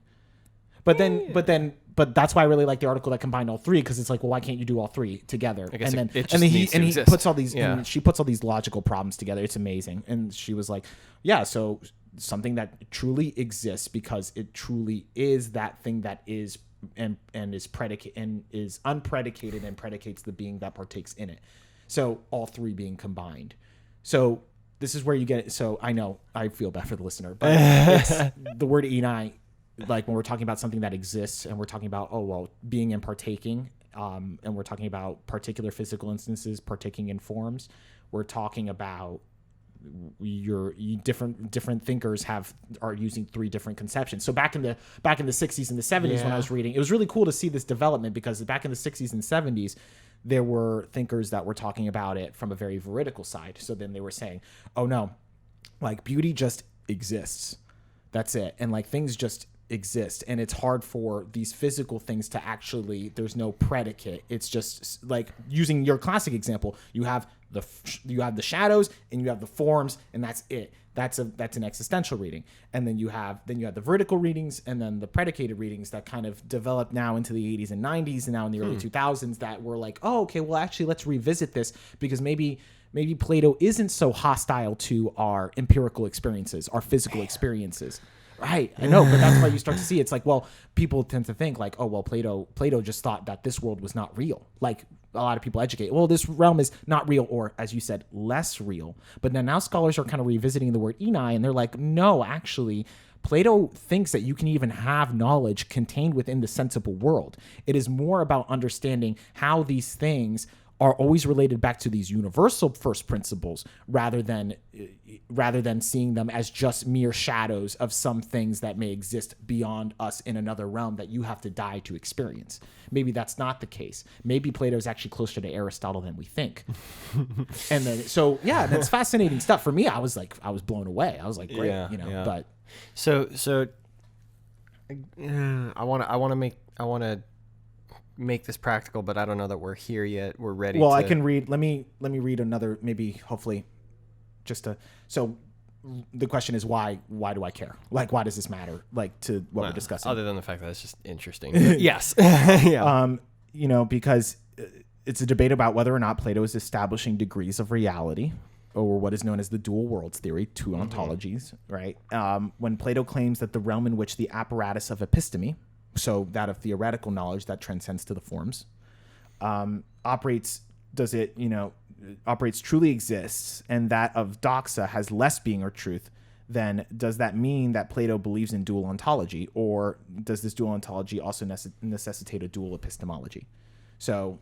But that's why I really like the article that combined all three, because it's like, well, why can't you do all three together? And then he puts all these, and she puts all these logical problems together. It's amazing. And she was like, yeah, so something that truly exists because it truly is that thing that is and is predicate and is unpredicated and predicates the being that partakes in it. So all three being combined. So this is where you get it. So I know I feel bad for the listener, but it's the word enai. Like when we're talking about something that exists and we're talking about, being and partaking, and we're talking about particular physical instances partaking in forms, we're talking about different thinkers are using three different conceptions. So back in the 60s and the 70s when I was reading, it was really cool to see this development, because back in the 60s and 70s there were thinkers that were talking about it from a very veridical side. So then they were saying, oh no, like beauty just exists. That's it. And like things just exist, and it's hard for these physical things to actually, there's no predicate. It's just like, using your classic example, you have the shadows and you have the forms, and that's it. That's an existential reading. And then you have the vertical readings, and then the predicated readings that kind of developed now into the 80s and 90s and now in the early 2000s, that were like, oh, okay, well actually let's revisit this, because maybe Plato isn't so hostile to our empirical experiences, our physical experiences. Right, I know, but that's why you start to see it's like, well, people tend to think like, oh, well, Plato just thought that this world was not real. Like a lot of people educate, well, this realm is not real, or as you said, less real. But then now scholars are kind of revisiting the word enai, and they're like, no, actually, Plato thinks that you can even have knowledge contained within the sensible world. It is more about understanding how these things are always related back to these universal first principles, rather than seeing them as just mere shadows of some things that may exist beyond us in another realm that you have to die to experience. Maybe that's not the case. Maybe Plato is actually closer to Aristotle than we think. And then, so yeah, that's fascinating stuff. For me, I was blown away. I was like, great, but so I want to make this practical, but I don't know that we're here yet. We're ready. Well, I can read. Let me read another. Maybe, hopefully, so. The question is why do I care? Like, why does this matter? Like, to what we're discussing? Other than the fact that it's just interesting. Yes. Yeah. Because it's a debate about whether or not Plato is establishing degrees of reality, or what is known as the dual worlds theory, two ontologies, right? When Plato claims that the realm in which the apparatus of episteme, so that of theoretical knowledge that transcends to the forms, operates truly exists, and that of doxa has less being or truth, then does that mean that Plato believes in dual ontology, or does this dual ontology also necessitate a dual epistemology? So,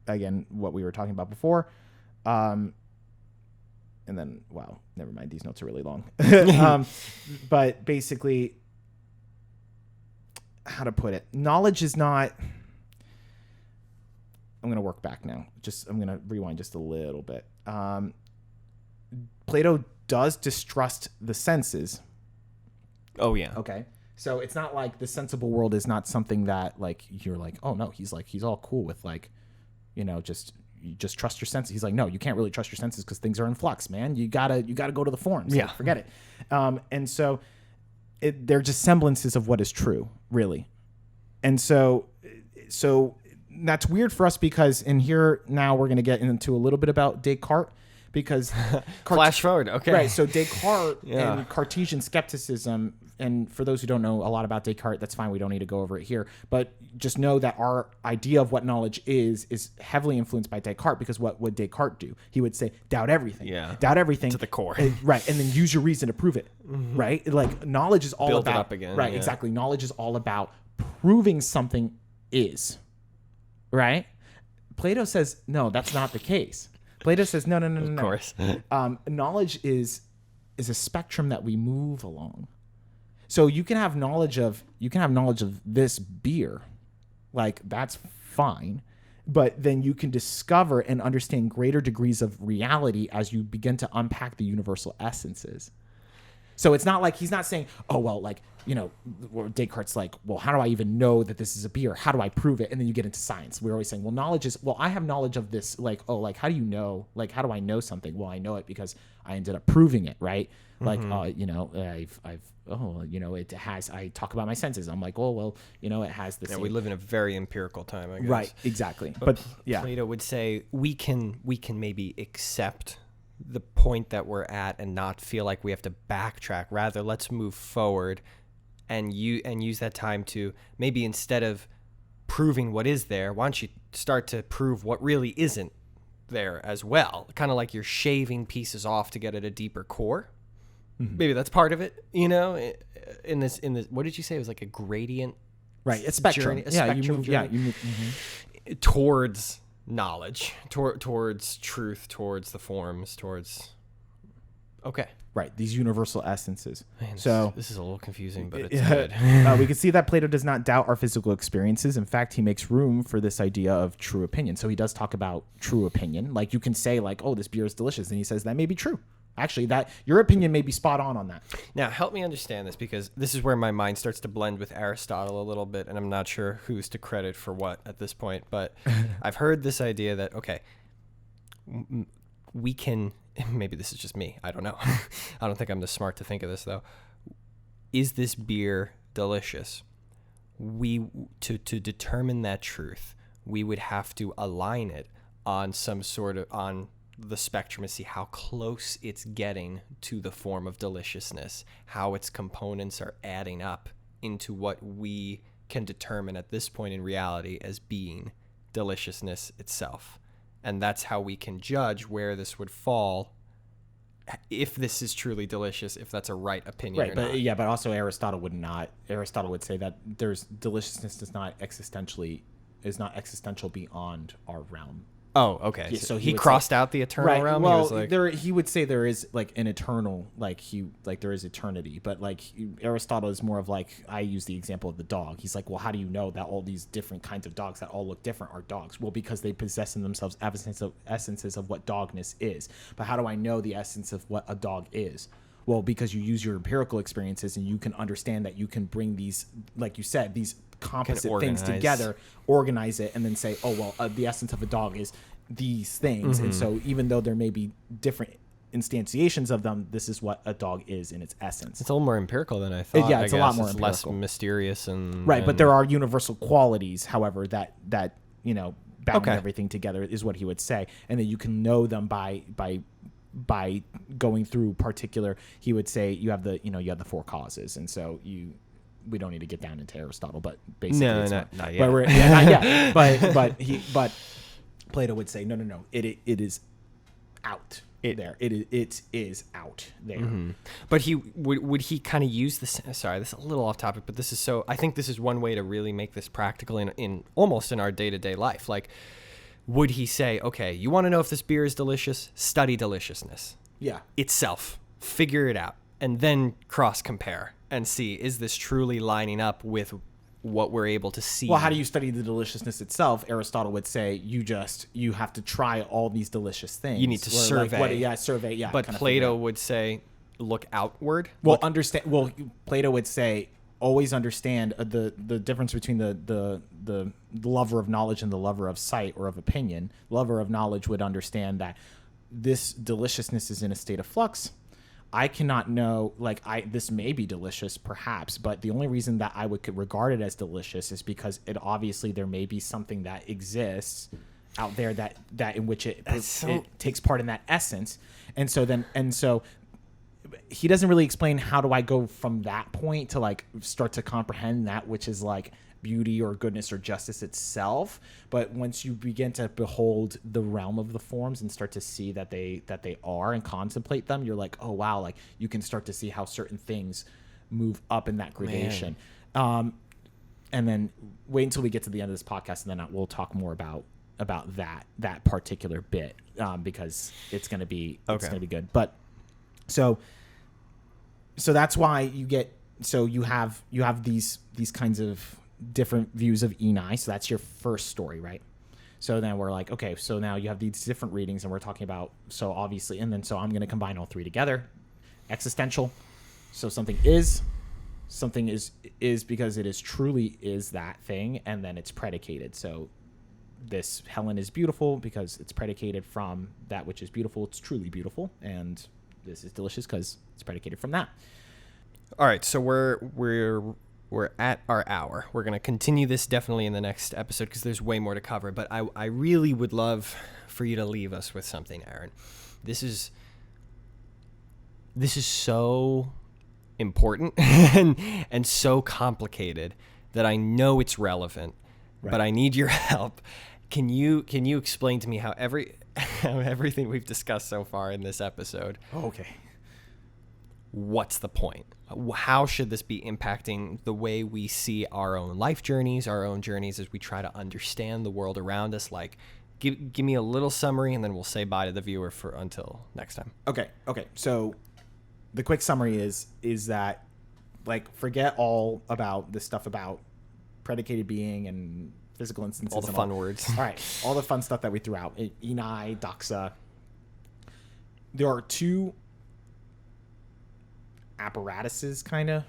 again, what we were talking about before, and then, wow, never mind, these notes are really long. But basically, how to put it, knowledge is not... I'm going to work back now. I'm going to rewind just a little bit. Plato does distrust the senses. Oh, yeah. Okay. So it's not like the sensible world is not something that like you're like, oh no, he's all cool with like, just trust your senses. He's like, no, you can't really trust your senses because things are in flux, man. You gotta go to the forms. Yeah. Like, forget it. And so they're just semblances of what is true, really. And so that's weird for us because in here now we're going to get into a little bit about Descartes because flash forward. Okay. Right. So Descartes and Cartesian skepticism. And for those who don't know a lot about Descartes, that's fine. We don't need to go over it here, but just know that our idea of what knowledge is heavily influenced by Descartes, because what would Descartes do? He would say, doubt everything. Yeah. Doubt everything. To the core. Right. And then use your reason to prove it. Mm-hmm. Right. Like knowledge is all Build about. It up again. Right. Yeah. Exactly. Knowledge is all about proving something is. Right? Plato says, no, that's not the case. Plato says, no. Of course. Knowledge is a spectrum that we move along. So you can have knowledge of this beer. Like, that's fine. But then you can discover and understand greater degrees of reality as you begin to unpack the universal essences. So it's not like he's not saying, oh, well, like, Descartes' like, well, how do I even know that this is a beer? How do I prove it? And then you get into science. We're always saying, well, knowledge is, well, I have knowledge of this. Like, oh, like, how do you know? Like, how do I know something? Well, I know it because I ended up proving it, right? Like, it has, I talk about my senses. I'm like, oh, well, it has this. Yeah, we live in a very empirical time, I guess. Right, exactly. But yeah. Plato would say we can maybe accept the point that we're at and not feel like we have to backtrack. Rather, let's move forward and use that time to maybe, instead of proving what is there, why don't you start to prove what really isn't there as well? Kind of like you're shaving pieces off to get at a deeper core. Mm-hmm. Maybe that's part of it, in this, what did you say? It was like a gradient, right? A spectrum. Journey, you move mm-hmm. towards knowledge, towards truth, towards the forms, towards. Okay. Right. These universal essences. Man, so this is a little confusing, but it's good. We can see that Plato does not doubt our physical experiences. In fact, he makes room for this idea of true opinion. So he does talk about true opinion. Like, you can say like, oh, this beer is delicious. And he says that may be true. Actually, that your opinion may be spot on that. Now, help me understand this, because this is where my mind starts to blend with Aristotle a little bit, and I'm not sure who's to credit for what at this point. But I've heard this idea that, okay, we can, maybe this is just me, I don't know. I don't think I'm this smart to think of this, though. Is this beer delicious? To determine that truth, we would have to align it on some sort of, on the spectrum, to see how close it's getting to the form of deliciousness, how its components are adding up into what we can determine at this point in reality as being deliciousness itself. And that's how we can judge where this would fall, if this is truly delicious, if that's a right opinion, right? But not. Yeah, but also Aristotle would not. Aristotle would say that there's deliciousness is not existential beyond our realm. Oh, okay. Yeah, so he crossed out the eternal realm. Well, he was like, he would say there is like an eternal, there is eternity, but like Aristotle is more of like, I use the example of the dog. He's like, well, how do you know that all these different kinds of dogs that all look different are dogs? Well, because they possess in themselves essences of what dogness is. But how do I know the essence of what a dog is? Well, because you use your empirical experiences and you can understand that you can bring these, like you said, these composite things together, organize it, and then say, oh, well, the essence of a dog is these things. And so even though there may be different instantiations of them, this is what a dog is in its essence. It's a little more empirical than I thought. Yeah, it's a lot more empirical. Less mysterious and right. But there are universal qualities, however, that bound everything together is what he would say, and that you can know them by going through particular. He would say you have the four causes, and so we don't need to get down into Aristotle, but basically not yet. But Plato would say no, it is out. It is out there. Mm-hmm. But he would he kind of use this. Sorry, this is a little off topic, but this is so. I think this is one way to really make this practical in almost in our day-to-day life. Like, would he say, okay, you want to know if this beer is delicious? Study deliciousness. Yeah. Itself, figure it out, and then cross compare and see, is this truly lining up with what we're able to see? Well, how do you study the deliciousness itself? Aristotle would say you have to try all these delicious things. You need to survey. Survey. Yeah. But Plato would say, look outward. Well, Plato would say, always understand the difference between the lover of knowledge and the lover of sight or of opinion. Lover of knowledge would understand that this deliciousness is in a state of flux. I cannot know, this may be delicious, perhaps, but the only reason that I could regard it as delicious is because there may be something that exists out there that in which it takes part in that essence. And so he doesn't really explain how do I go from that point to start to comprehend that which is beauty or goodness or justice itself. But once you begin to behold the realm of the forms and start to see that they are and contemplate them, you're like, oh wow, you can start to see how certain things move up in that gradation. And then wait until we get to the end of this podcast, and then we'll talk more about that particular bit, because it's going to be good. But so that's why you have these kinds of different views of Enai. So that's your first story, right? So then we're like, okay, so now you have these different readings, and we're talking about, so obviously, and then so I'm going to combine all three together. Existential. So something is because it is truly is that thing, and then it's predicated. So this Helen is beautiful because it's predicated from that which is beautiful. It's truly beautiful, and this is delicious because it's predicated from that. All right, so we're at our hour. We're going to continue this definitely in the next episode because there's way more to cover. But I really would love for you to leave us with something, Aaron. This is so important and so complicated that I know it's relevant, right, but I need your help. Can you explain to me how everything we've discussed so far in this episode? Oh, okay. What's the point? How should this be impacting the way we see our own life journeys, our own journeys as we try to understand the world around us? Give me a little summary, and then we'll say bye to the viewer until next time. Okay. So the quick summary is that forget all about this stuff about predicated being and physical instances. All the fun words. All right. All the fun stuff that we threw out. Enai, Doxa. There are two apparatuses, kind of.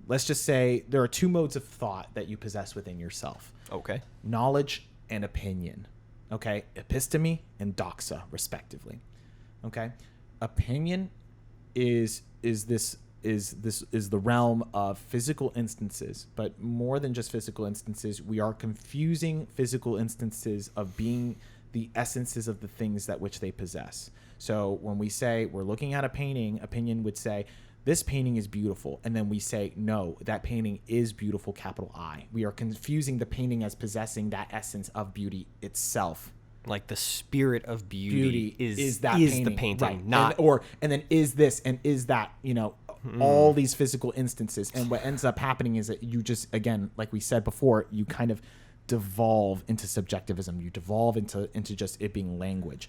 Let's just say there are two modes of thought that you possess within yourself. Okay. Knowledge and opinion. Okay. Episteme and Doxa, respectively. Okay. Opinion is the realm of physical instances, but more than just physical instances, we are confusing physical instances of being the essences of the things that which they possess. So when we say we're looking at a painting, opinion would say, this painting is beautiful. And then we say, no, that painting is beautiful, capital I. We are confusing the painting as possessing that essence of beauty itself. Like the spirit of beauty is that painting, the painting, right? not and then is this and is that, all these physical instances. And what ends up happening is that you just, again, like we said before, you kind of devolve into subjectivism. You devolve into just it being language.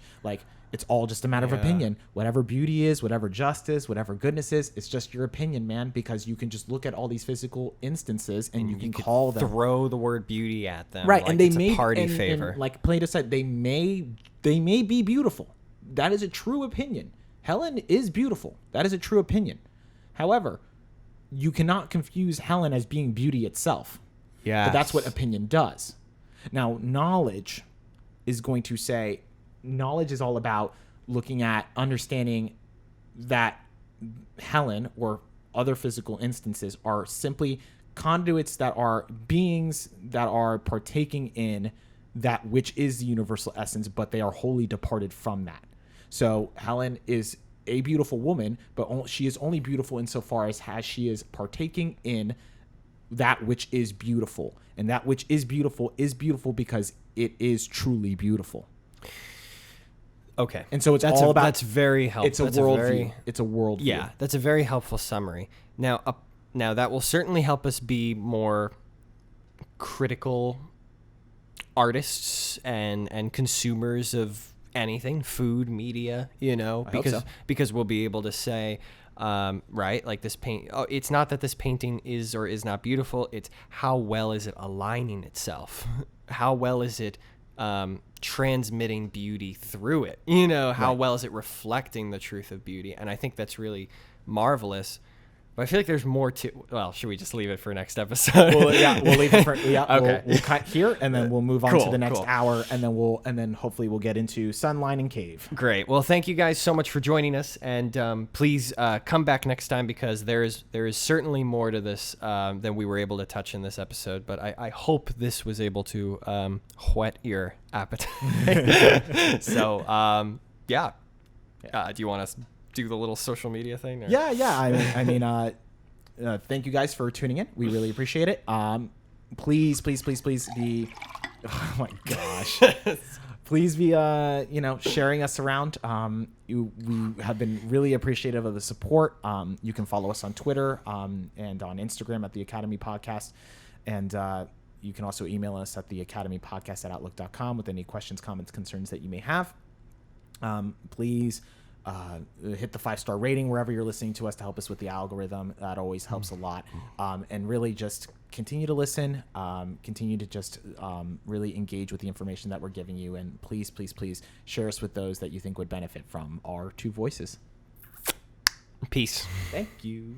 It's all just a matter of opinion. Whatever beauty is, whatever justice, whatever goodness is, it's just your opinion, man, because you can just look at all these physical instances and you can call them, throw the word beauty at them, right? And they may a party favor. And like Plato said, they may be beautiful. That is a true opinion. Helen is beautiful. That is a true opinion. However, you cannot confuse Helen as being beauty itself. Yeah. But that's what opinion does. Now, knowledge is going to say, knowledge is all about looking at understanding that Helen or other physical instances are simply conduits that are beings that are partaking in that which is the universal essence, but they are wholly departed from that. So Helen is a beautiful woman, but she is only beautiful insofar as she is partaking in that which is beautiful. And that which is beautiful because it is truly beautiful. Okay. And so it's all about... That's very helpful. It's a worldview. It's a worldview. Yeah, that's a very helpful summary. Now that will certainly help us be more critical artists and consumers of anything, food, media, because we'll be able to say, right, like this paint. Oh, it's not that this painting is or is not beautiful. It's how well is it aligning itself? How well is it transmitting beauty through it? How well is it reflecting the truth of beauty? And I think that's really marvelous. But I feel like there's more to... Well, should we just leave it for next episode? We'll leave it for... Yeah, okay. We'll cut here, and then we'll move on to the next hour, and then hopefully we'll get into Sunline and Cave. Great. Well, thank you guys so much for joining us, and please come back next time, because there is certainly more to this than we were able to touch in this episode. But I hope this was able to whet your appetite. So, yeah. Do you want to do the little social media thing? Or? Yeah. I mean, thank you guys for tuning in. We really appreciate it. Please be, oh my gosh, please be, sharing us around. We have been really appreciative of the support. You can follow us on Twitter, and on Instagram at the Academy Podcast. And, you can also email us at theacademypodcast@outlook.com with any questions, comments, concerns that you may have. Please, hit the 5-star rating wherever you're listening to us to help us with the algorithm. That always helps a lot. And really just continue to listen, continue to just really engage with the information that we're giving you. And please share us with those that you think would benefit from our two voices. Peace. Thank you.